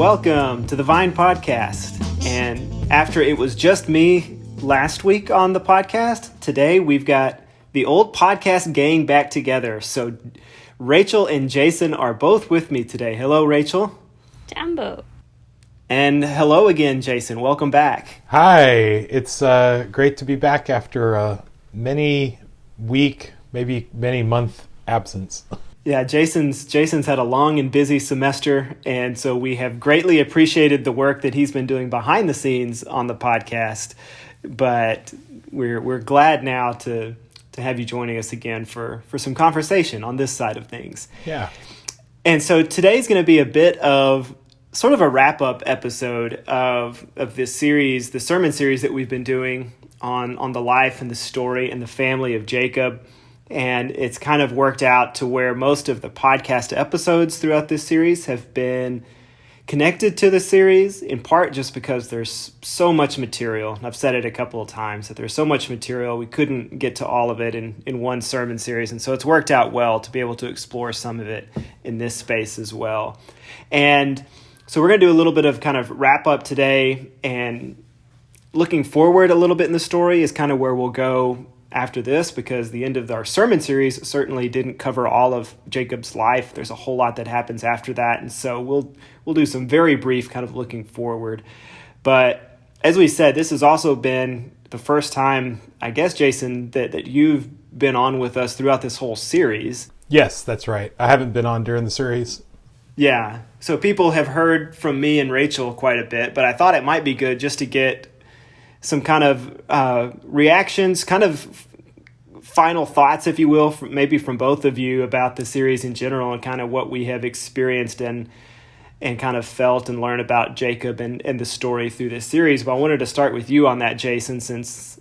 Welcome to the Vine Podcast. And after it was just me last week on the podcast, today we've got the old podcast gang back together. So Rachel and Jason are both with me today. Hello, Rachel. Jambo. And hello again, Jason. Welcome back. Hi. It's great to be back after a many week, maybe many month absence. Yeah, Jason's had a long and busy semester, and so we have greatly appreciated the work that he's been doing behind the scenes on the podcast. But we're glad now to have you joining us again for some conversation on this side of things. Yeah. And so today's going to be a bit of sort of a wrap-up episode of this series, the sermon series that we've been doing on the life and the story and the family of Jacob. And it's kind of worked out to where most of the podcast episodes throughout this series have been connected to the series, in part just because there's so much material. I've said it a couple of times that there's so much material, we couldn't get to all of it in one sermon series. And so it's worked out well to be able to explore some of it in this space as well. And so we're going to do a little bit of kind of wrap up today, and looking forward a little bit in the story is kind of where we'll go after this, because the end of our sermon series certainly didn't cover all of Jacob's life. There's a whole lot that happens after that. And so we'll do some very brief kind of looking forward. But as we said, this has also been the first time, I guess, Jason, that you've been on with us throughout this whole series. Yes, that's right. I haven't been on during the series. Yeah. So people have heard from me and Rachel quite a bit, but I thought it might be good just to get some kind of reactions, kind of final thoughts, if you will, maybe from both of you about the series in general and kind of what we have experienced and kind of felt and learned about Jacob and the story through this series. But I wanted to start with you on that, Jason, since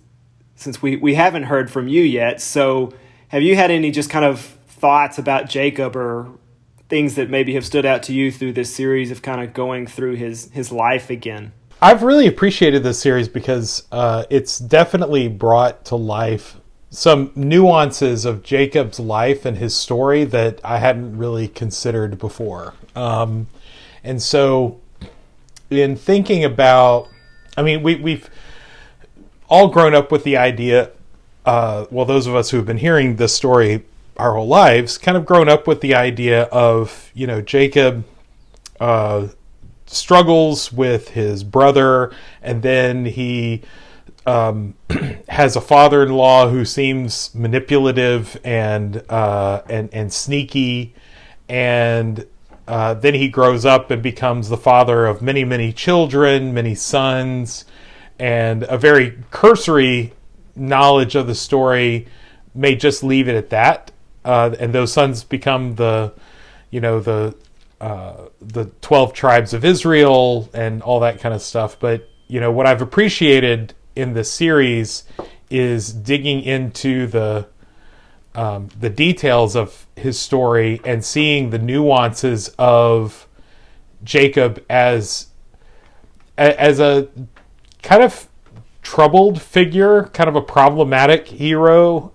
we haven't heard from you yet. So have you had any just kind of thoughts about Jacob or things that maybe have stood out to you through this series of kind of going through his life again? I've really appreciated this series because it's definitely brought to life some nuances of Jacob's life and his story that I hadn't really considered before. And so in thinking about, I mean, we've all grown up with the idea, those of us who have been hearing this story our whole lives, kind of grown up with the idea of, Jacob struggles with his brother, and then he has a father-in-law who seems manipulative and sneaky, and then he grows up and becomes the father of many, many children, many sons, and a very cursory knowledge of the story may just leave it at that, and those sons become the 12 tribes of Israel and all that kind of stuff. But, what I've appreciated in this series is digging into the details of his story and seeing the nuances of Jacob as a kind of troubled figure, kind of a problematic hero,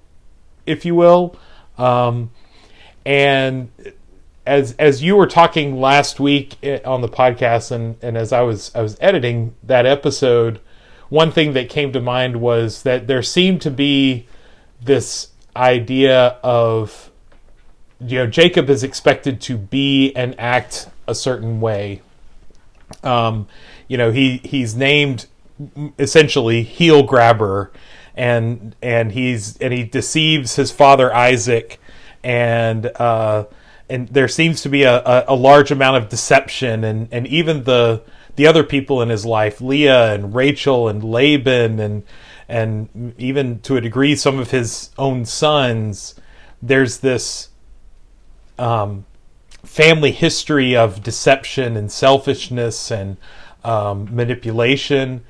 if you will. And as you were talking last week on the podcast, and as I was editing that episode, one thing that came to mind was that there seemed to be this idea of, Jacob is expected to be and act a certain way. He's named essentially heel grabber, and he deceives his father Isaac, and there seems to be a large amount of deception, and even the other people in his life, Leah and Rachel and Laban, and even to a degree some of his own sons, there's this family history of deception and selfishness and manipulation,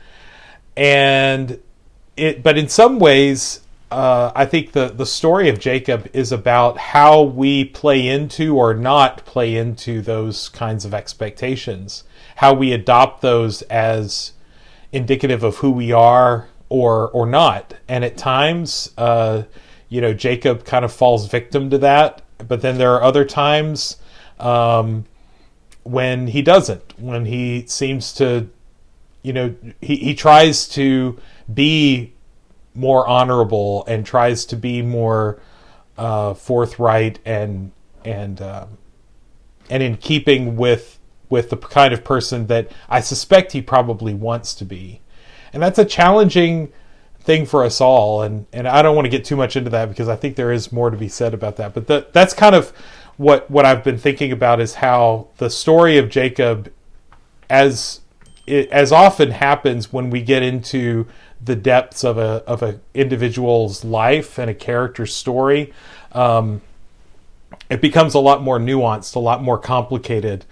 but in some ways, I think the story of Jacob is about how we play into or not play into those kinds of expectations, how we adopt those as indicative of who we are or not. And at times, Jacob kind of falls victim to that. But then there are other times when he doesn't, when he seems to, he tries to be more honorable and tries to be more forthright and in keeping with the kind of person that I suspect he probably wants to be. And that's a challenging thing for us all. And I don't want to get too much into that because I think there is more to be said about that. But that's kind of what I've been thinking about, is how the story of Jacob, as often happens when we get into the depths of a individual's life and a character's story, it becomes a lot more nuanced, a lot more complicated.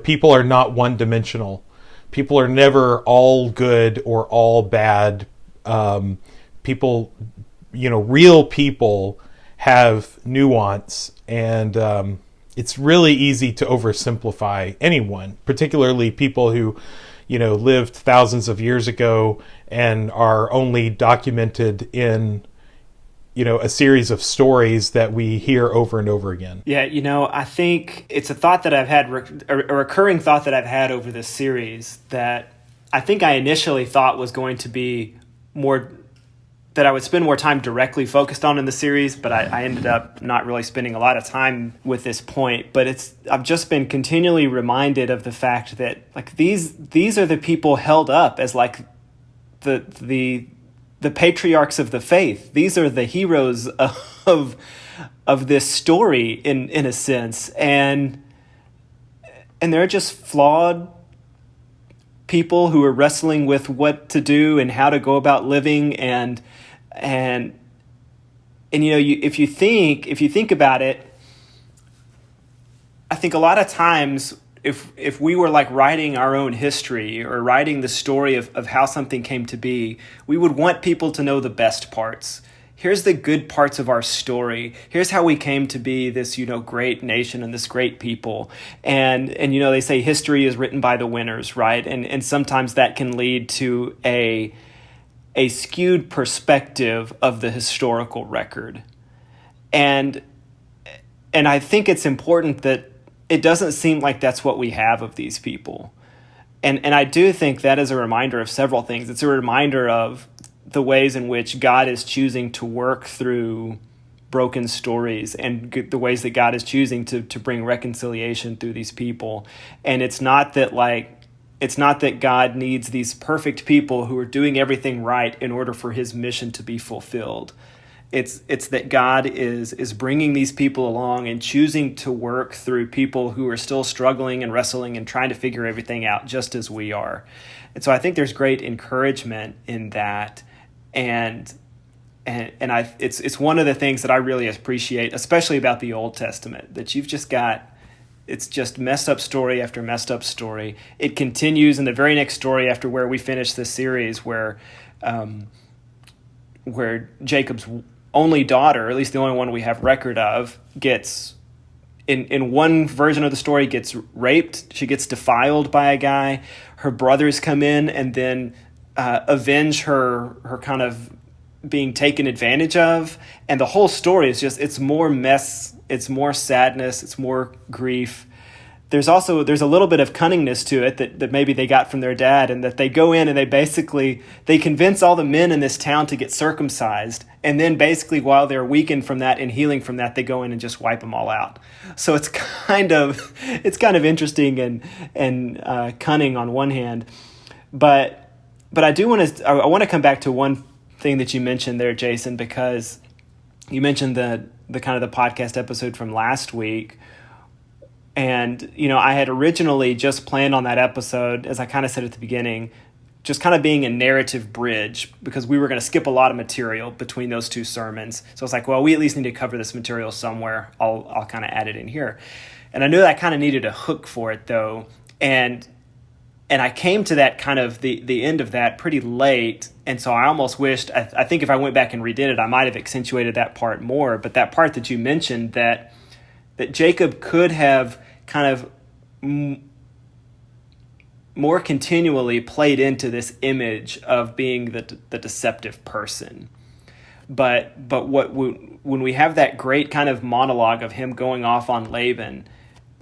People are not one-dimensional. People are never all good or all bad. People, real people have nuance, and it's really easy to oversimplify anyone, particularly people who, lived thousands of years ago and are only documented in a series of stories that we hear over and over again. Yeah, I think it's a thought that I've had, a recurring thought that I've had over this series, that I think I initially thought was going to be more, that I would spend more time directly focused on in the series, but I ended up not really spending a lot of time with this point. But I've just been continually reminded of the fact that, like, these are the people held up as like the patriarchs of the faith. These are the heroes of this story in a sense, and they're just flawed people who are wrestling with what to do and how to go about living, and if you think about it, I think a lot of times if we were like writing our own history or writing the story of how something came to be, we would want people to know the best parts. Here's the good parts of our story. Here's how we came to be this, great nation and this great people. And they say history is written by the winners, right? And sometimes that can lead to a skewed perspective of the historical record. And I think it's important that it doesn't seem like that's what we have of these people. And I do think that is a reminder of several things. It's a reminder of the ways in which God is choosing to work through broken stories, and the ways that God is choosing to bring reconciliation through these people. And it's not that God needs these perfect people who are doing everything right in order for his mission to be fulfilled. It's that God is bringing these people along and choosing to work through people who are still struggling and wrestling and trying to figure everything out just as we are. And so I think there's great encouragement in that. And it's one of the things that I really appreciate, especially about the Old Testament, that you've just got, it's just messed up story after messed up story. It continues in the very next story after where we finish this series, where Jacob's only daughter, or at least the only one we have record of, gets, in one version of the story, gets raped. She gets defiled by a guy. Her brothers come in and then avenge her kind of being taken advantage of. And the whole story is just, it's more mess, it's more sadness, it's more grief. There's a little bit of cunningness to it that maybe they got from their dad, and that they go in and they convince all the men in this town to get circumcised. And then basically while they're weakened from that and healing from that, they go in and just wipe them all out. So it's kind of interesting and cunning on one hand. But I want to come back to one thing that you mentioned there, Jason, because you mentioned the kind of the podcast episode from last week. And, I had originally just planned on that episode, as I kind of said at the beginning, just kind of being a narrative bridge, because we were going to skip a lot of material between those two sermons. So I was like, well, we at least need to cover this material somewhere. I'll kind of add it in here. And I knew that I kind of needed a hook for it, though. And I came to that kind of the end of that pretty late. And so I almost wished, I think if I went back and redid it, I might have accentuated that part more. But that part that you mentioned, that Jacob could have kind of more continually played into this image of being the deceptive person. But when we have that great kind of monologue of him going off on Laban,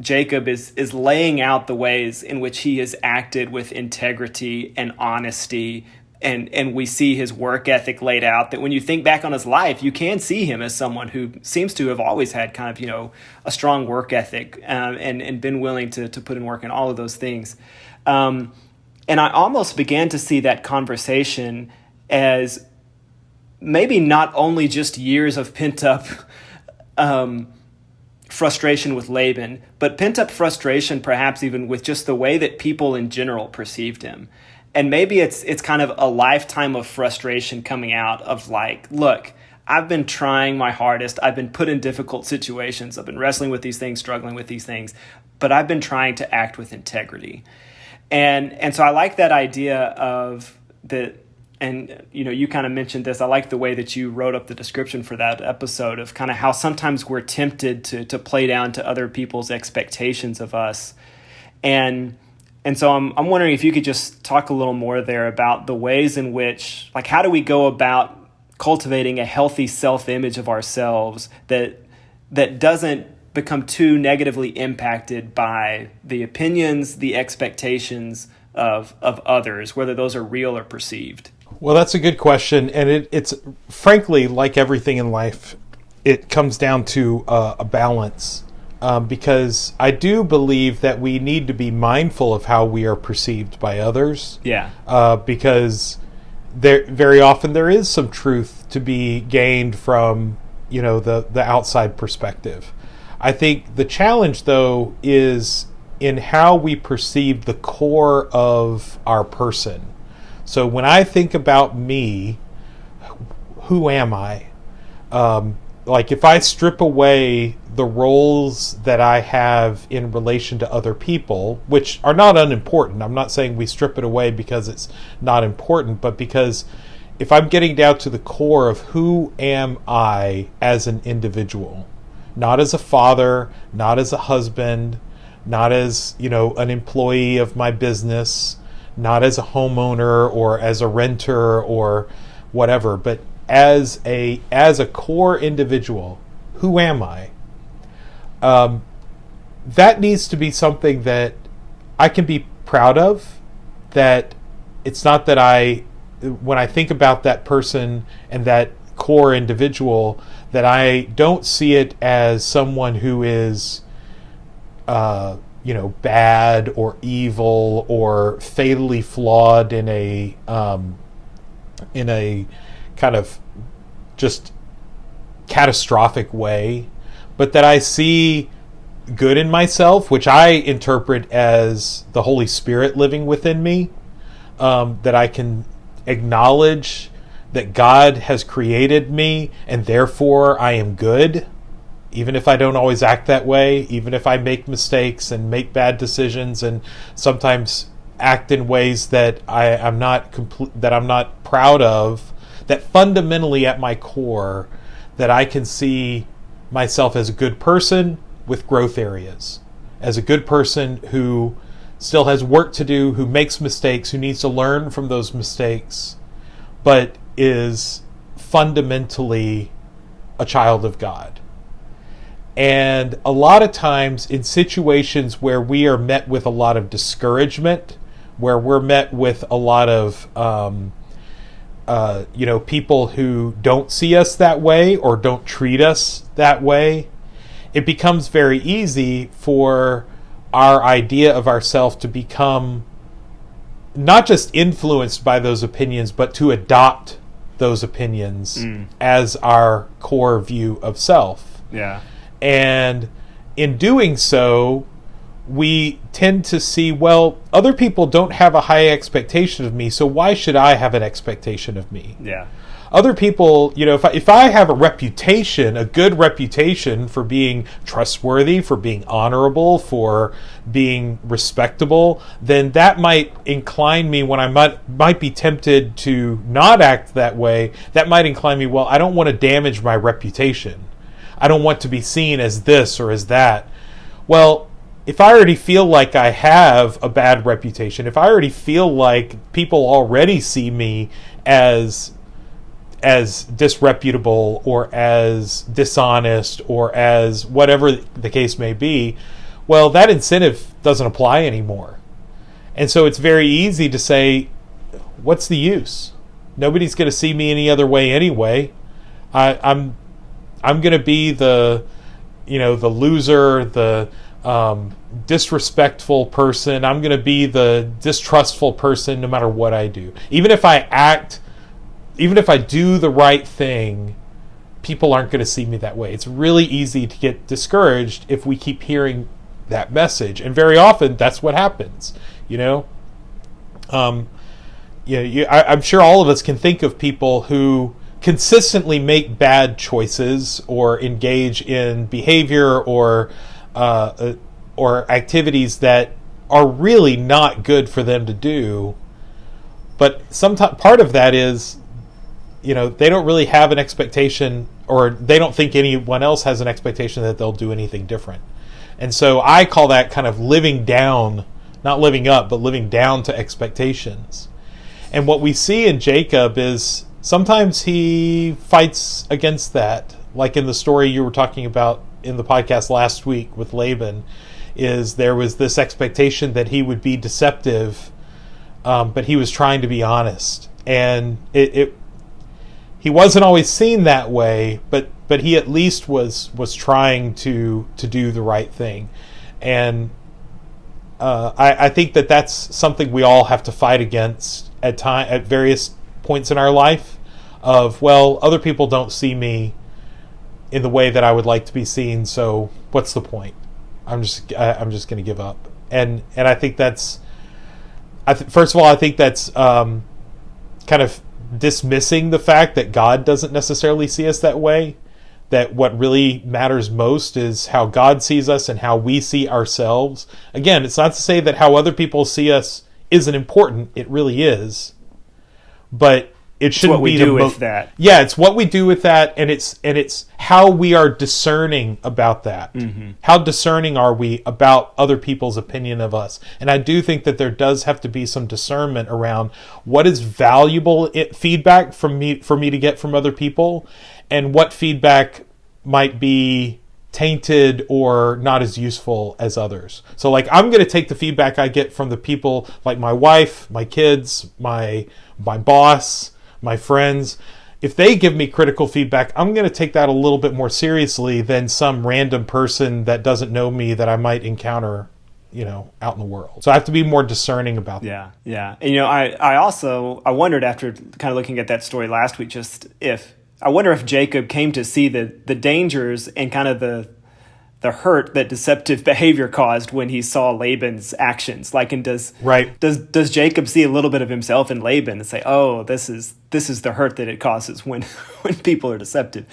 Jacob is laying out the ways in which he has acted with integrity and honesty, and we see his work ethic laid out, that when you think back on his life, you can see him as someone who seems to have always had kind of, a strong work ethic, and been willing to put in work in all of those things. And I almost began to see that conversation as maybe not only just years of pent-up frustration with Laban, but pent-up frustration perhaps even with just the way that people in general perceived him. And maybe it's kind of a lifetime of frustration coming out of like, look, I've been trying my hardest. I've been put in difficult situations. I've been wrestling with these things, struggling with these things, but I've been trying to act with integrity. And so I like that idea of the, and you kind of mentioned this. I like the way that you wrote up the description for that episode of kind of how sometimes we're tempted to play down to other people's expectations of us. And so I'm wondering if you could just talk a little more there about the ways in which, like, how do we go about cultivating a healthy self-image of ourselves that doesn't become too negatively impacted by the opinions, the expectations of others, whether those are real or perceived? Well, that's a good question. And it's frankly, like everything in life, it comes down to a balance. Because I do believe that we need to be mindful of how we are perceived by others. Yeah. Because very often there is some truth to be gained from, the outside perspective. I think the challenge, though, is in how we perceive the core of our person. So when I think about me, who am I? Like if I strip away the roles that I have in relation to other people, which are not unimportant. I'm not saying we strip it away because it's not important, but because if I'm getting down to the core of who am I as an individual, not as a father, not as a husband, not as, an employee of my business, not as a homeowner or as a renter or whatever, but as a core individual, who am I? That needs to be something that I can be proud of. That it's not that when I think about that person and that core individual, that I don't see it as someone who is, bad or evil or fatally flawed in a kind of just catastrophic way, but that I see good in myself, which I interpret as the Holy Spirit living within me, that I can acknowledge that God has created me and therefore I am good, even if I don't always act that way, even if I make mistakes and make bad decisions and sometimes act in ways that I'm not proud of, that fundamentally at my core, that I can see myself as a good person with growth areas, as a good person who still has work to do, who makes mistakes, who needs to learn from those mistakes, but is fundamentally a child of God. And a lot of times in situations where we are met with a lot of discouragement, where we're met with a lot of people who don't see us that way or don't treat us that way, it becomes very easy for our idea of ourselves to become not just influenced by those opinions, but to adopt those opinions as our core view of self. Yeah. And in doing so, we tend to see, well, other people don't have a high expectation of me, so why should I have an expectation of me? Yeah. Other people, if I have a reputation, a good reputation for being trustworthy, for being honorable, for being respectable, then that might incline me when I might be tempted to not act that way. That might incline me, well, I don't want to damage my reputation. I don't want to be seen as this or as that. Well, if I already feel like I have a bad reputation, if I already feel like people already see me as disreputable or as dishonest or as whatever the case may be, well, that incentive doesn't apply anymore. And so it's very easy to say, what's the use? Nobody's going to see me any other way anyway. I'm going to be the loser, the disrespectful person. I'm going to be the distrustful person no matter what I do. Even if I do the right thing, people aren't going to see me that way. It's really easy to get discouraged if we keep hearing that message, and very often that's what happens. I'm sure all of us can think of people who consistently make bad choices or engage in behavior or activities that are really not good for them to do. But sometimes part of that is, they don't really have an expectation, or they don't think anyone else has an expectation that they'll do anything different. And so I call that kind of living down, not living up, but living down to expectations. And what we see in Jacob is sometimes he fights against that. Like in the story you were talking about in the podcast last week with Laban, is there was this expectation that he would be deceptive, but he was trying to be honest. And he wasn't always seen that way, but he at least was trying to do the right thing. And I think that's something we all have to fight against at various points in our life. Of, well, other people don't see me in the way that I would like to be seen, so what's the point? I'm just going to give up. And I think that's first of all, I think that's kind of dismissing the fact that God doesn't necessarily see us that way. That what really matters most is how God sees us and how we see ourselves. Again, it's not to say that how other people see us isn't important. It really is. But it shouldn't be with that. Yeah, it's what we do with that, and it's how we are discerning about that. Mm-hmm. How discerning are we about other people's opinion of us? And I do think that there does have to be some discernment around what is valuable feedback for me to get from other people, and what feedback might be tainted or not as useful as others. So like, I'm going to take the feedback I get from the people like my wife, my kids, my boss, my friends. If they give me critical feedback, I'm going to take that a little bit more seriously than some random person that doesn't know me that I might encounter, out in the world. So I have to be more discerning about that. Yeah. And, I wondered after kind of looking at that story last week, I wonder if Jacob came to see the dangers and kind of the hurt that deceptive behavior caused when he saw Laban's actions. Like, and does Jacob see a little bit of himself in Laban and say, "Oh, this is the hurt that it causes when people are deceptive,"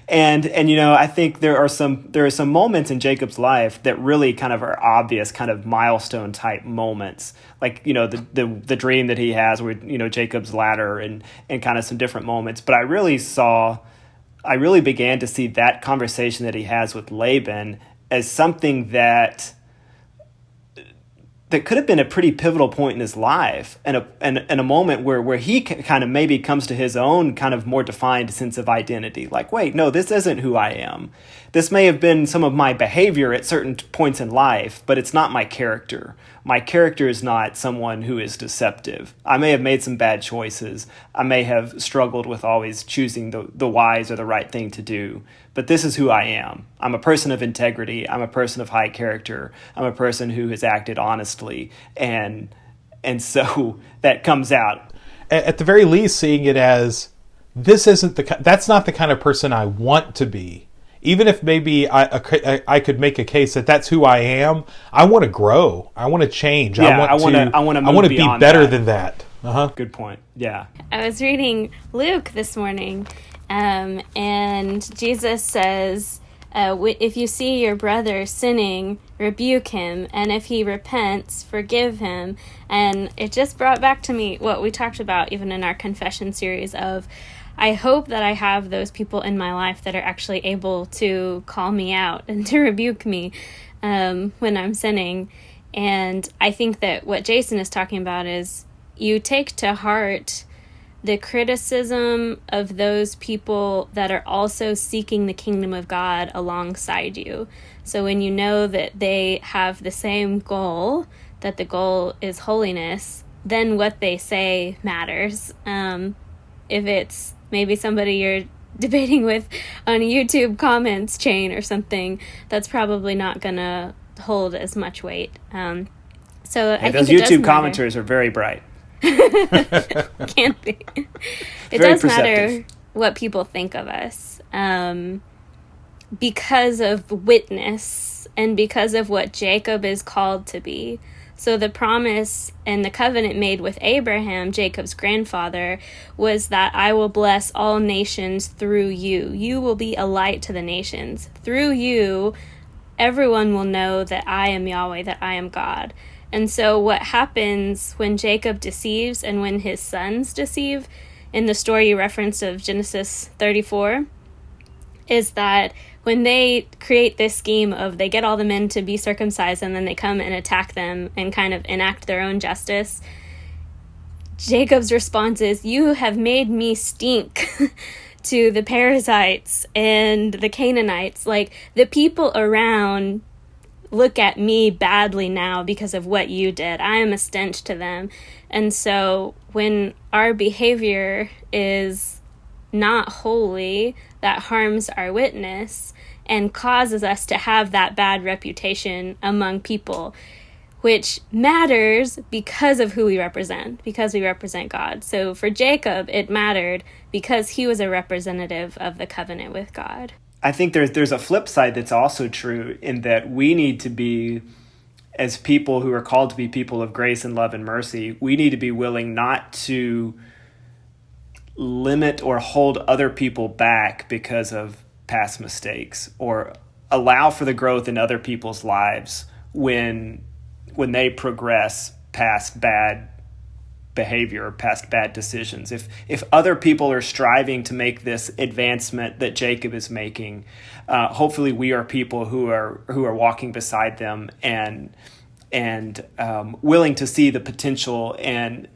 and I think there are some moments in Jacob's life that really kind of are obvious, kind of milestone type moments, like the dream that he has with Jacob's ladder and kind of some different moments. But I really began to see that conversation that he has with Laban as something that could have been a pretty pivotal point in his life, and a moment where he kind of maybe comes to his own kind of more defined sense of identity. Like, wait, no, this isn't who I am. This may have been some of my behavior at certain points in life, but it's not my character. My character is not someone who is deceptive. I may have made some bad choices. I may have struggled with always choosing the wise or the right thing to do. But this is who I am. I'm a person of integrity. I'm a person of high character. I'm a person who has acted honestly. And so that comes out. At the very least, seeing it as, that's not the kind of person I want to be. Even if maybe I could make a case that that's who I am, I want to grow. I want to change. Yeah, I want to be better than that. Uh-huh. Good point. Yeah. I was reading Luke this morning, and Jesus says, if you see your brother sinning, rebuke him, and if he repents, forgive him. And it just brought back to me what we talked about even in our confession series of, I hope that I have those people in my life that are actually able to call me out and to rebuke me when I'm sinning. And I think that what Jason is talking about is you take to heart the criticism of those people that are also seeking the kingdom of God alongside you. So when you know that they have the same goal, that the goal is holiness, then what they say matters. If it's maybe somebody you're debating with on a YouTube comments chain or something, that's probably not going to hold as much weight. So I those think YouTube commenters are very bright. Can't be. It very does matter what people think of us, because of witness and because of what Jacob is called to be. So the promise and the covenant made with Abraham, Jacob's grandfather, was that I will bless all nations through you. You will be a light to the nations. Through you, everyone will know that I am Yahweh, that I am God. And so what happens when Jacob deceives and when his sons deceive, in the story you referenced of Genesis 34, is that when they create this scheme of they get all the men to be circumcised and then they come and attack them and kind of enact their own justice, Jacob's response is, you have made me stink to the Perizzites and the Canaanites. Like, the people around look at me badly now because of what you did. I am a stench to them. And so when our behavior is not holy, that harms our witness and causes us to have that bad reputation among people, which matters because of who we represent, because we represent God. So for Jacob, it mattered because he was a representative of the covenant with God. I think there's a flip side that's also true, in that we need to be, as people who are called to be people of grace and love and mercy, we need to be willing not to limit or hold other people back because of past mistakes, or allow for the growth in other people's lives when they progress past bad behavior or past bad decisions. If other people are striving to make this advancement that Jacob is making, hopefully we are people who are walking beside them and willing to see the potential and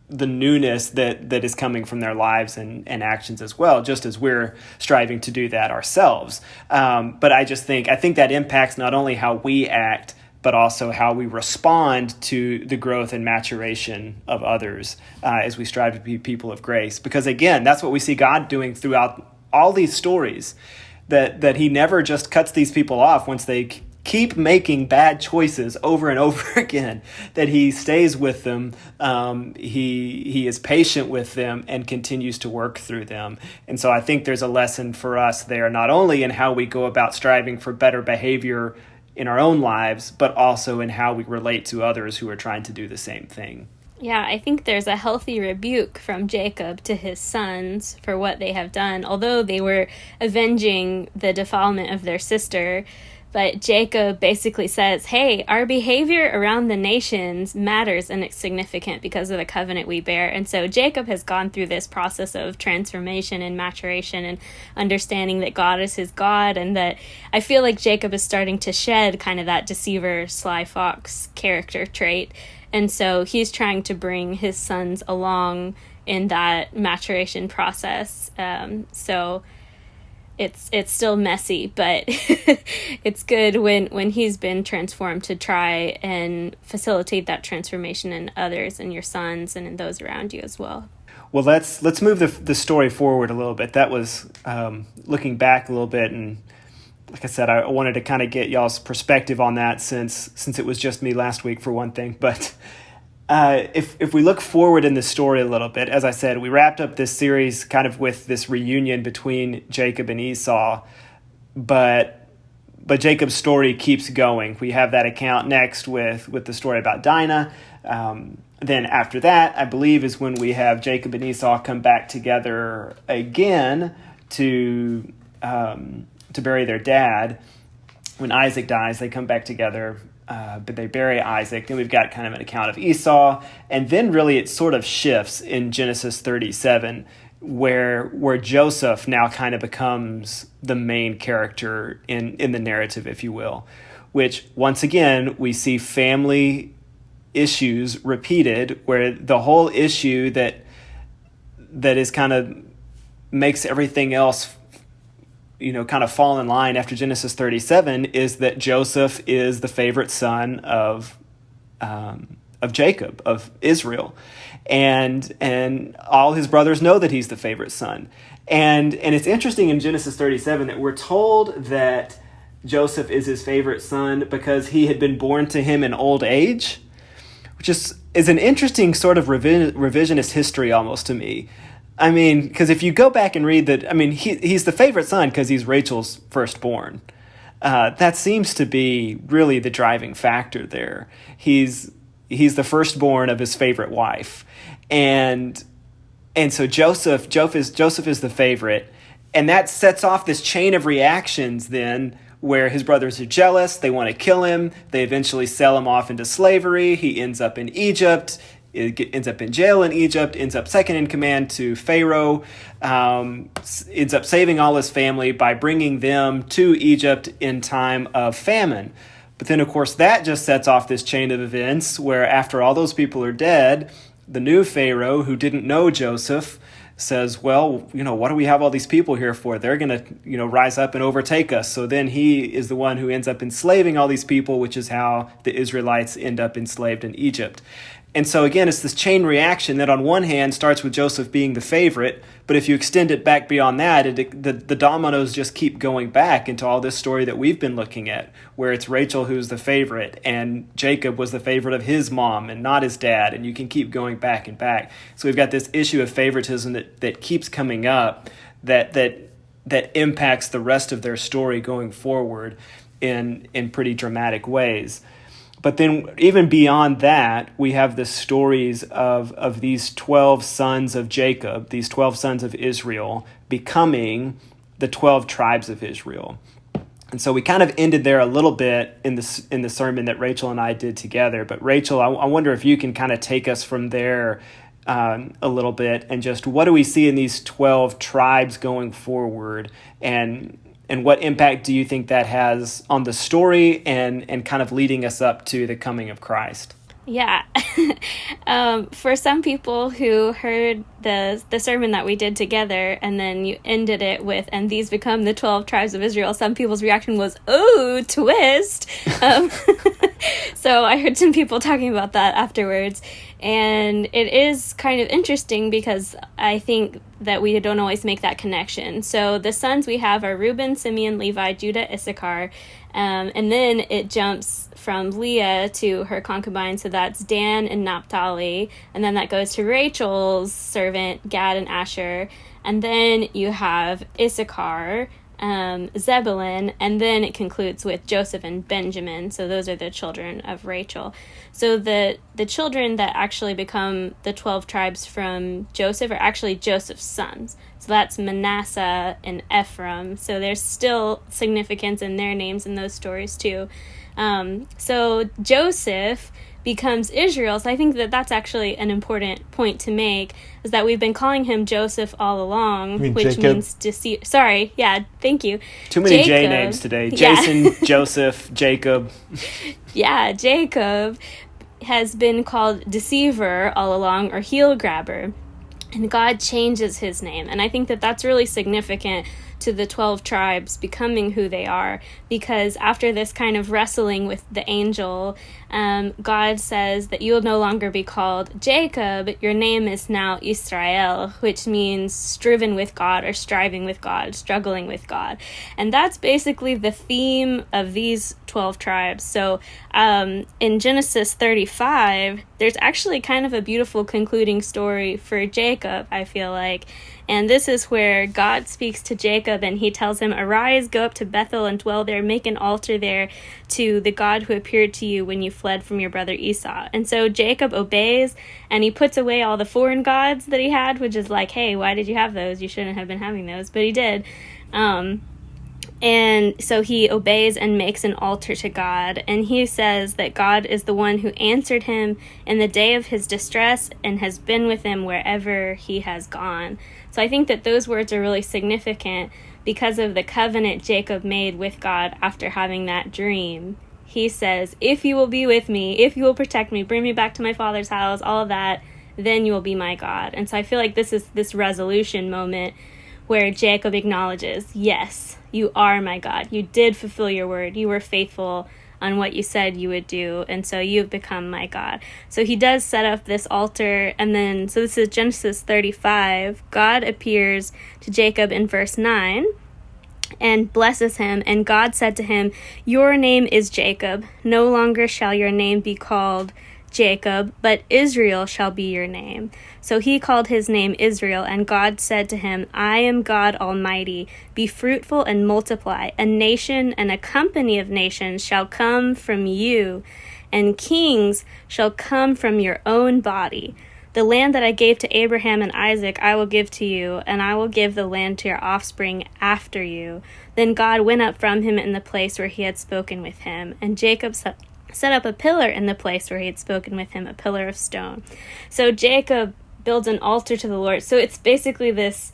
the newness that is coming from their lives and actions as well, just as we're striving to do that ourselves. But I think that impacts not only how we act, but also how we respond to the growth and maturation of others as we strive to be people of grace. Because again, that's what we see God doing throughout all these stories, that he never just cuts these people off once they keep making bad choices over and over again, that he stays with them, he is patient with them and continues to work through them. And so I think there's a lesson for us there, not only in how we go about striving for better behavior in our own lives, but also in how we relate to others who are trying to do the same thing. Yeah, I think there's a healthy rebuke from Jacob to his sons for what they have done, although they were avenging the defilement of their sister. But Jacob basically says, hey, our behavior around the nations matters and it's significant because of the covenant we bear. And so Jacob has gone through this process of transformation and maturation and understanding that God is his God, and that I feel like Jacob is starting to shed kind of that deceiver, sly fox character trait. And so he's trying to bring his sons along in that maturation process. So it's still messy, but it's good when he's been transformed to try and facilitate that transformation in others and your sons and in those around you as well. Well, let's move the story forward a little bit. That was looking back a little bit, and like I said, I wanted to kind of get y'all's perspective on that since it was just me last week for one thing. But if we look forward in the story a little bit, as I said, we wrapped up this series kind of with this reunion between Jacob and Esau, but Jacob's story keeps going. We have that account next with the story about Dinah. Then after that, I believe, is when we have Jacob and Esau come back together again to bury their dad. When Isaac dies, they come back together. But they bury Isaac. Then we've got kind of an account of Esau. And then really it sort of shifts in Genesis 37, where Joseph now kind of becomes the main character in the narrative, if you will, which once again, we see family issues repeated, where the whole issue that that is kind of makes everything else, kind of fall in line after Genesis 37 is that Joseph is the favorite son of Jacob, of Israel. And all his brothers know that he's the favorite son. And it's interesting in Genesis 37 that we're told that Joseph is his favorite son because he had been born to him in old age, which is an interesting sort of revisionist history almost to me. I mean, because if you go back and read that, I mean, he's the favorite son because he's Rachel's firstborn. That seems to be really the driving factor there. He's the firstborn of his favorite wife, and so Joseph is the favorite, and that sets off this chain of reactions then, where his brothers are jealous, they want to kill him, they eventually sell him off into slavery, he ends up in Egypt, ends up in jail in Egypt, ends up second in command to Pharaoh, ends up saving all his family by bringing them to Egypt in time of famine. But then, of course, that just sets off this chain of events where after all those people are dead, the new Pharaoh, who didn't know Joseph, says, well, what do we have all these people here for? They're going to, rise up and overtake us. So then he is the one who ends up enslaving all these people, which is how the Israelites end up enslaved in Egypt. And so again, it's this chain reaction that on one hand starts with Joseph being the favorite, but if you extend it back beyond that, the dominoes just keep going back into all this story that we've been looking at, where it's Rachel who's the favorite, and Jacob was the favorite of his mom and not his dad, and you can keep going back and back. So we've got this issue of favoritism that keeps coming up that impacts the rest of their story going forward in pretty dramatic ways. But then even beyond that, we have the stories of these 12 sons of Jacob, these 12 sons of Israel, becoming the 12 tribes of Israel. And so we kind of ended there a little bit in the sermon that Rachel and I did together. But Rachel, I wonder if you can kind of take us from there a little bit, and just what do we see in these 12 tribes going forward, and what impact do you think that has on the story and kind of leading us up to the coming of Christ? Yeah. For some people who heard the sermon that we did together and then you ended it with, and these become the 12 tribes of Israel, some people's reaction was, oh, twist. So I heard some people talking about that afterwards. And it is kind of interesting because I think that we don't always make that connection. So the sons we have are Reuben, Simeon, Levi, Judah, Issachar. And then it jumps from Leah to her concubine. So that's Dan and Naphtali. And then that goes to Rachel's servant, Gad and Asher. And then you have Issachar, Zebulun, and then it concludes with Joseph and Benjamin. So those are the children of Rachel. So the children that actually become the 12 tribes from Joseph are actually Joseph's sons. So that's Manasseh and Ephraim. So there's still significance in their names in those stories too. So Joseph becomes Israel. So I think that that's actually an important point to make, is that we've been calling him Joseph all along, which Jacob? means deceive. Sorry, yeah, thank you. Too many Jacob. J names today. Jason, yeah. Joseph, Jacob. Yeah, Jacob has been called deceiver all along, or heel grabber. And God changes his name. And I think that that's really significant to the 12 tribes becoming who they are, because after this kind of wrestling with the angel, God says that you will no longer be called Jacob. Your name is now Israel, which means striven with God, or striving with God, struggling with God. And that's basically the theme of these 12 tribes. So in Genesis 35, there's actually kind of a beautiful concluding story for Jacob, I feel like. And this is where God speaks to Jacob and he tells him, "Arise, go up to Bethel and dwell there, make an altar there to the God who appeared to you when you fled from your brother Esau." And so Jacob obeys and he puts away all the foreign gods that he had, which is like, hey, why did you have those? You shouldn't have been having those, but he did. And so he obeys and makes an altar to God. And he says that God is the one who answered him in the day of his distress and has been with him wherever he has gone. So I think that those words are really significant because of the covenant Jacob made with God after having that dream. He says, if you will be with me, if you will protect me, bring me back to my father's house, all of that, then you will be my God. And so I feel like this is this resolution moment where Jacob acknowledges, yes, you are my God. You did fulfill your word. You were faithful on what you said you would do, and so you've become my God. So he does set up this altar, and then, so this is Genesis 35. God appears to Jacob in verse 9 and blesses him, and God said to him, your name is Jacob. No longer shall your name be called Jacob, but Israel shall be your name. So he called his name Israel, and God said to him, I am God Almighty. Be fruitful and multiply. A nation and a company of nations shall come from you, and kings shall come from your own body. The land that I gave to Abraham and Isaac I will give to you, and I will give the land to your offspring after you. Then God went up from him in the place where he had spoken with him, and Jacob set up a pillar in the place where he had spoken with him, a pillar of stone. So Jacob builds an altar to the Lord. So it's basically this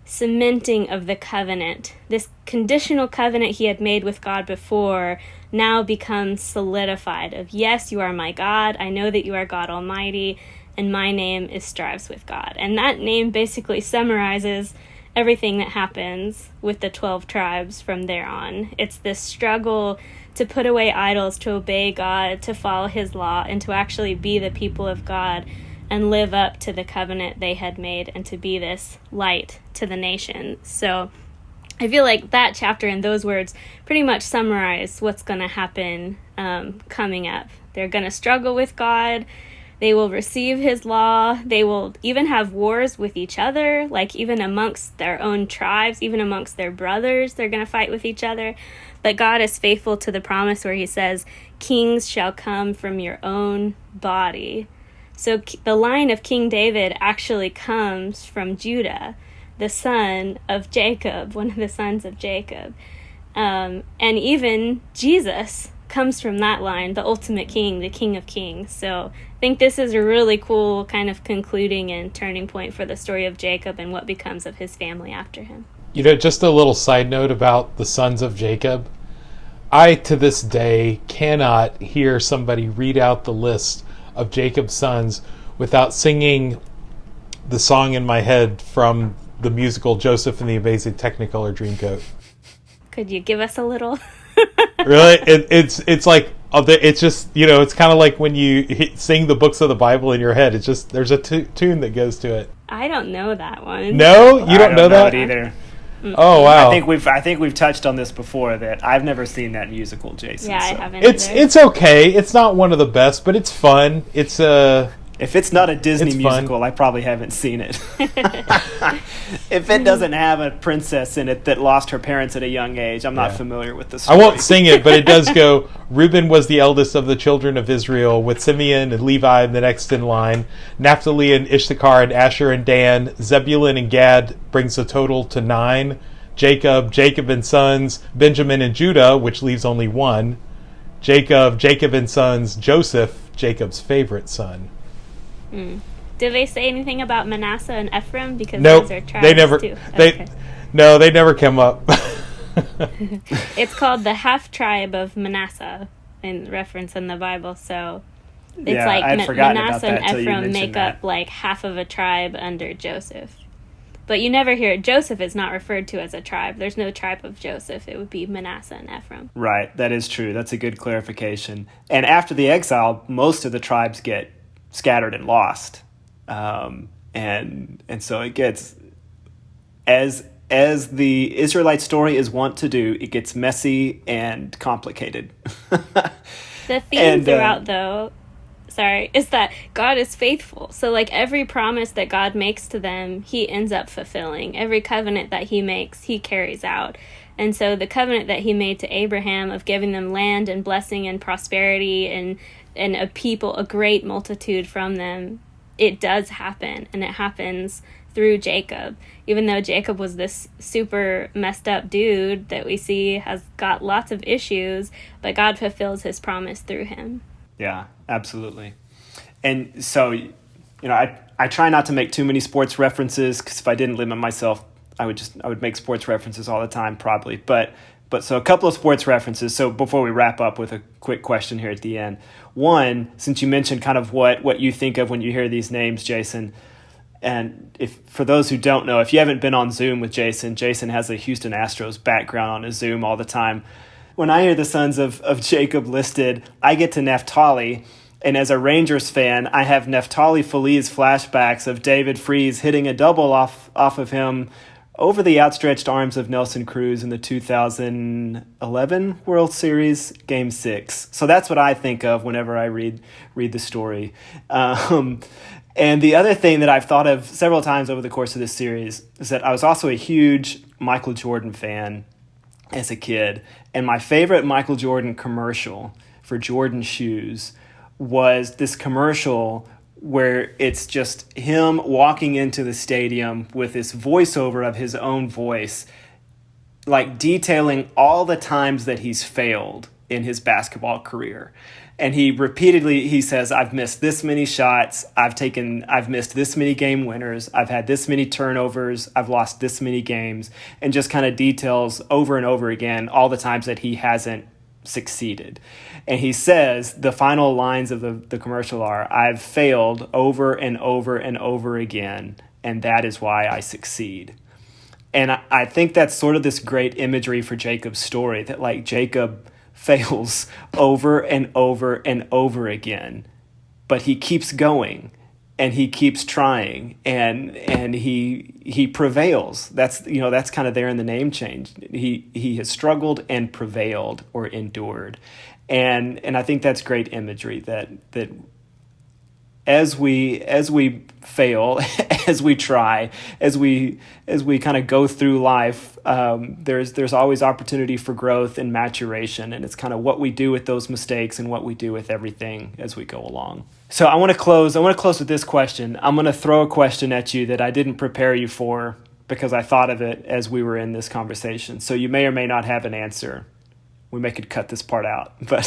cementing of the covenant. This conditional covenant he had made with God before now becomes solidified of, yes, you are my God. I know that you are God Almighty, and my name is strives with God. And that name basically summarizes everything that happens with the 12 tribes from there on. It's this struggle to put away idols, to obey God, to follow his law, and to actually be the people of God and live up to the covenant they had made, and to be this light to the nation. So I feel like that chapter and those words pretty much summarize what's going to happen coming up. They're going to struggle with God. They will receive his law. They will even have wars with each other, like even amongst their own tribes, even amongst their brothers, they're going to fight with each other. But God is faithful to the promise where he says, kings shall come from your own body. So the line of King David actually comes from Judah, the son of Jacob, one of the sons of Jacob. And even Jesus comes from that line, the ultimate king, the King of Kings. So I think this is a really cool kind of concluding and turning point for the story of Jacob and what becomes of his family after him. You know, just a little side note about the sons of Jacob. I, to this day, cannot hear somebody read out the list of Jacob's sons without singing the song in my head from the musical Joseph and the Amazing Technicolor Dreamcoat. Could you give us a little? Really? It's like, it's just, you know, it's kind of like when you sing the books of the Bible in your head. It's just, there's a tune that goes to it. I don't know that one. No? You don't know that? It either. Oh, wow. I think we've touched on this before, that I've never seen that musical, Jason. Yeah, so. I haven't It's okay. It's not one of the best, but it's fun. It's if it's not a Disney it's musical, fun. I probably haven't seen it. If it doesn't have a princess in it that lost her parents at a young age, I'm not familiar with the story. I won't sing it, but it does go, Reuben was the eldest of the children of Israel, with Simeon and Levi the next in line, Naphtali and Issachar and Asher and Dan, Zebulun and Gad brings the total to 9, Jacob and sons, Benjamin and Judah, which leaves only one, Jacob and sons, Joseph, Jacob's favorite son. Did they say anything about Manasseh and Ephraim? Because nope, those are tribes they never. too. They never come up. It's called the half tribe of Manasseh in reference in the Bible. So it's like Manasseh and Ephraim make up like half of a tribe under Joseph. But you never hear Joseph is not referred to as a tribe. There's no tribe of Joseph. It would be Manasseh and Ephraim. Right, that is true. That's a good clarification. And after the exile, most of the tribes get scattered and lost, and so it gets, as the Israelite story is wont to do, it gets messy and complicated. The theme throughout, though, is that God is faithful. So like every promise that God makes to them, he ends up fulfilling. Every covenant that he makes, he carries out. And so the covenant that he made to Abraham of giving them land and blessing and prosperity and a people, a great multitude from them, it does happen. And it happens through Jacob. Even though Jacob was this super messed up dude that we see has got lots of issues, but God fulfills his promise through him. Yeah, absolutely. And so, you know, I try not to make too many sports references, because if I didn't limit myself, I would make sports references all the time, probably. But But so a couple of sports references. So before we wrap up with a quick question here at the end. One, since you mentioned kind of what you think of when you hear these names, Jason, and if for those who don't know, if you haven't been on Zoom with Jason has a Houston Astros background on his Zoom all the time. When I hear the sons of Jacob listed, I get to Naphtali. And as a Rangers fan, I have Naphtali Feliz flashbacks of David Freese hitting a double off of him over the outstretched arms of Nelson Cruz in the 2011 World Series, Game 6. So that's what I think of whenever I read the story. And the other thing that I've thought of several times over the course of this series is that I was also a huge Michael Jordan fan as a kid. And my favorite Michael Jordan commercial for Jordan shoes was this commercial where it's just him walking into the stadium with this voiceover of his own voice, like detailing all the times that he's failed in his basketball career. And he says, I've missed this many shots, I've missed this many game winners, I've had this many turnovers, I've lost this many games, and just kind of details over and over again all the times that he hasn't succeeded. And he says the final lines of the commercial are, I've failed over and over and over again, and that is why I succeed. And I think that's sort of this great imagery for Jacob's story, that like Jacob fails over and over and over again, but he keeps going and he keeps trying and he prevails. That's kind of there in the name change. He has struggled and prevailed or endured. And I think that's great imagery that as we fail, as we try, as we kind of go through life, there's always opportunity for growth and maturation, and it's kind of what we do with those mistakes and what we do with everything as we go along. So I want to close with this question. I'm going to throw a question at you that I didn't prepare you for because I thought of it as we were in this conversation. So you may or may not have an answer. We may could cut this part out, but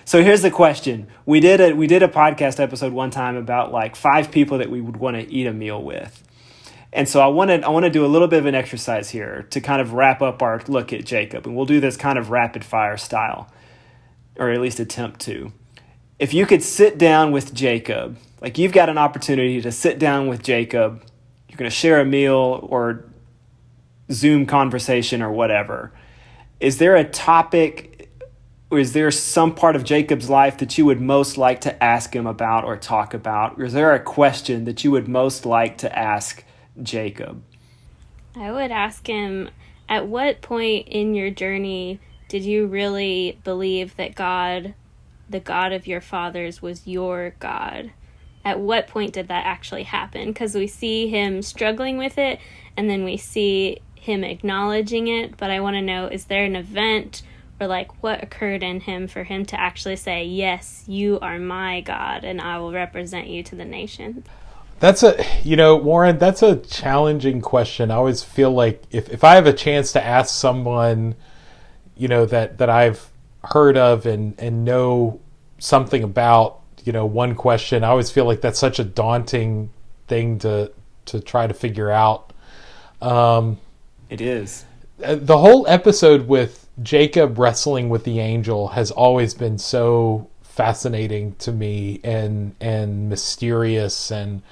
so here's the question. We did a podcast episode one time about like 5 people that we would want to eat a meal with. And so I want to do a little bit of an exercise here to kind of wrap up our look at Jacob. And we'll do this kind of rapid fire style, or at least attempt to. If you could sit down with Jacob, like you've got an opportunity to sit down with Jacob, you're going to share a meal or Zoom conversation or whatever. Is there a topic or is there some part of Jacob's life that you would most like to ask him about or talk about? Or is there a question that you would most like to ask Jacob? I would ask him, at what point in your journey did you really believe that God, the God of your fathers, was your God? At what point did that actually happen? Because we see him struggling with it, and then we see him acknowledging it, but I want to know, is there an event or like what occurred in him for him to actually say, yes, you are my God and I will represent you to the nation? That's Warren, that's a challenging question. I always feel like if I have a chance to ask someone, that I've heard of and know something about, one question, I always feel like that's such a daunting thing to try to figure out. It is. The whole episode with Jacob wrestling with the angel has always been so fascinating to me and mysterious, and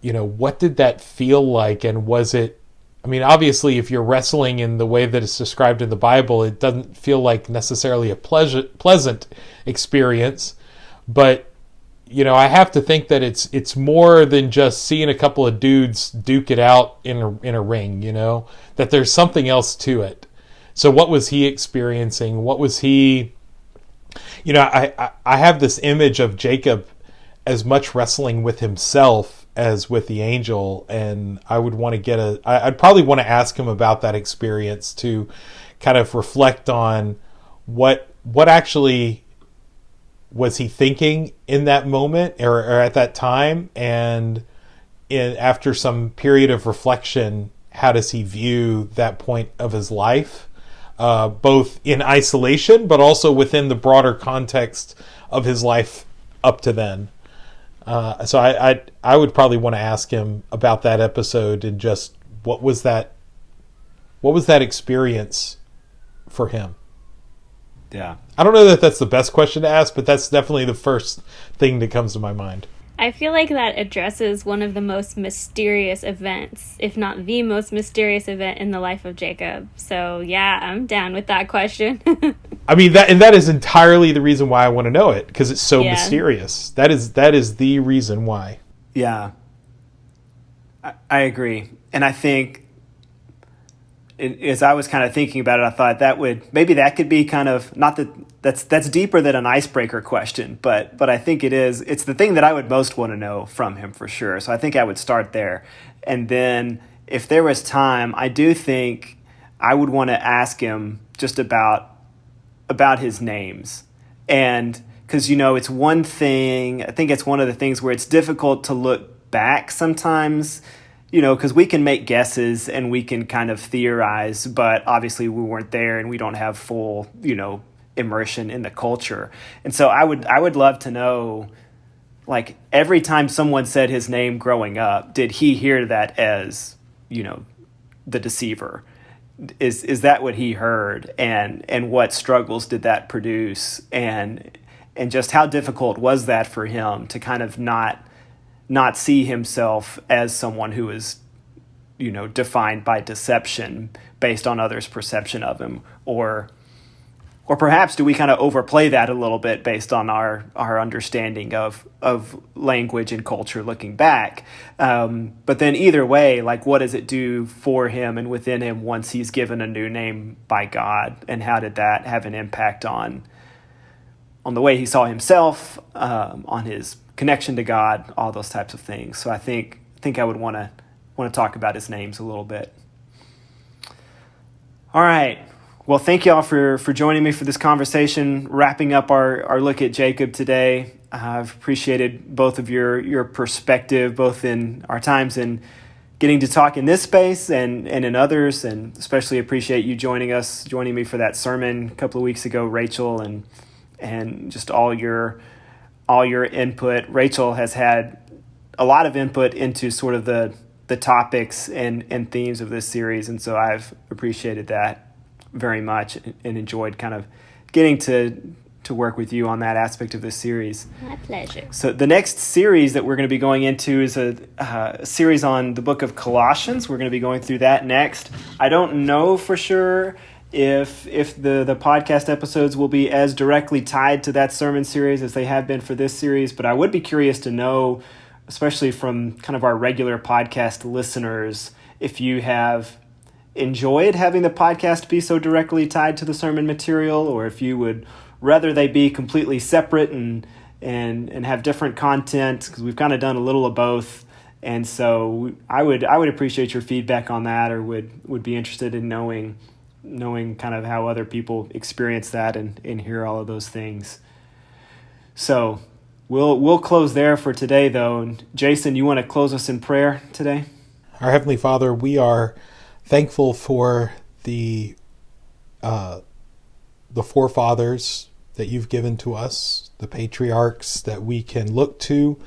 what did that feel like, and was it, obviously if you're wrestling in the way that it's described in the Bible, it doesn't feel like necessarily a pleasant experience, but I have to think that it's more than just seeing a couple of dudes duke it out in a ring, that there's something else to it. So what was he experiencing? What was he, I have this image of Jacob as much wrestling with himself as with the angel, and I would want to I'd probably want to ask him about that experience to kind of reflect on what actually was he thinking in that moment or at that time, and after some period of reflection, how does he view that point of his life, both in isolation but also within the broader context of his life up to then. So I would probably want to ask him about that episode and just what was that experience for him? Yeah. I don't know that that's the best question to ask, but that's definitely the first thing that comes to my mind. I feel like that addresses one of the most mysterious events, if not the most mysterious event in the life of Jacob. So yeah, I'm down with that question. I mean, that is entirely the reason why I want to know it, because it's so mysterious. That is the reason why. Yeah. I agree. And I think, as I was kind of thinking about it, I thought that could be kind of, not that that's deeper than an icebreaker question, but I think it's the thing that I would most want to know from him for sure. So I think I would start there. And then if there was time, I do think I would want to ask him just about his names. And because, it's one thing, I think it's one of the things where it's difficult to look back sometimes, because we can make guesses and we can kind of theorize, but obviously we weren't there and we don't have full, immersion in the culture. And so I would love to know, like, every time someone said his name growing up, did he hear that as, the deceiver? Is that what he heard? And what struggles did that produce? And just how difficult was that for him to kind of not see himself as someone who is, defined by deception based on others' perception of him? Or perhaps do we kind of overplay that a little bit based on our understanding of language and culture looking back? But then either way, like, what does it do for him and within him once he's given a new name by God? And how did that have an impact on the way he saw himself, on his connection to God, all those types of things? So I think I would want to talk about his names a little bit. All right. Well, thank you all for joining me for this conversation, wrapping up our look at Jacob today. I've appreciated both of your perspective, both in our times in getting to talk in this space and in others, and especially appreciate you joining me for that sermon a couple of weeks ago, Rachel, and just all your input. Rachel has had a lot of input into sort of the topics and themes of this series, and so I've appreciated that very much and enjoyed kind of getting to work with you on that aspect of this series. My pleasure. So the next series that we're going to be going into is a series on the book of Colossians. We're going to be going through that next. I don't know for sure if the podcast episodes will be as directly tied to that sermon series as they have been for this series, but I would be curious to know, especially from kind of our regular podcast listeners, if you have enjoyed having the podcast be so directly tied to the sermon material, or if you would rather they be completely separate and have different content, because we've kind of done a little of both. And so I would appreciate your feedback on that, or would be interested in knowing kind of how other people experience that and hear all of those things. So we'll close there for today, though. And Jason, you want to close us in prayer today? Our Heavenly Father, we are thankful for the forefathers that you've given to us, the patriarchs that we can look to,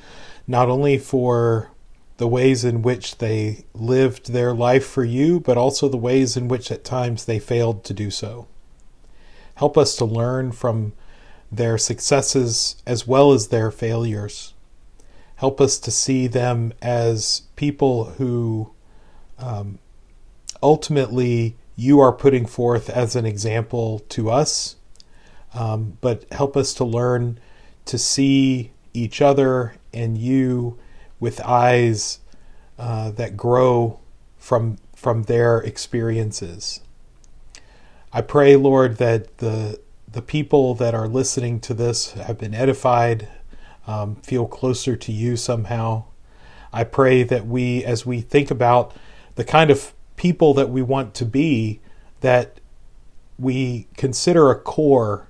not only for the ways in which they lived their life for you, but also the ways in which at times they failed to do so. Help us to learn from their successes as well as their failures. Help us to see them as people who ultimately you are putting forth as an example to us, but help us to learn to see each other and you with eyes that grow from their experiences. I pray, Lord, that the people that are listening to this have been edified, feel closer to you somehow. I pray that as we think about the kind of people that we want to be, that we consider a core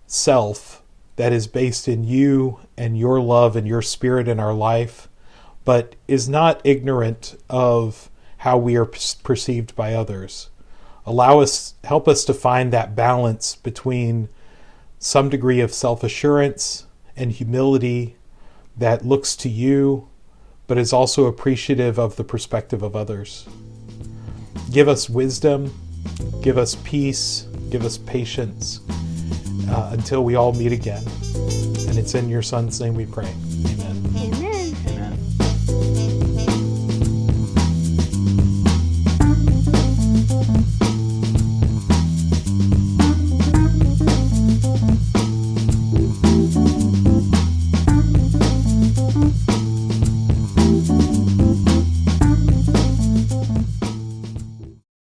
self that is based in you and your love and your spirit in our life, but is not ignorant of how we are perceived by others. Help us to find that balance between some degree of self-assurance and humility that looks to you, but is also appreciative of the perspective of others. Give us wisdom, give us peace, give us patience until we all meet again. And it's in your Son's name we pray.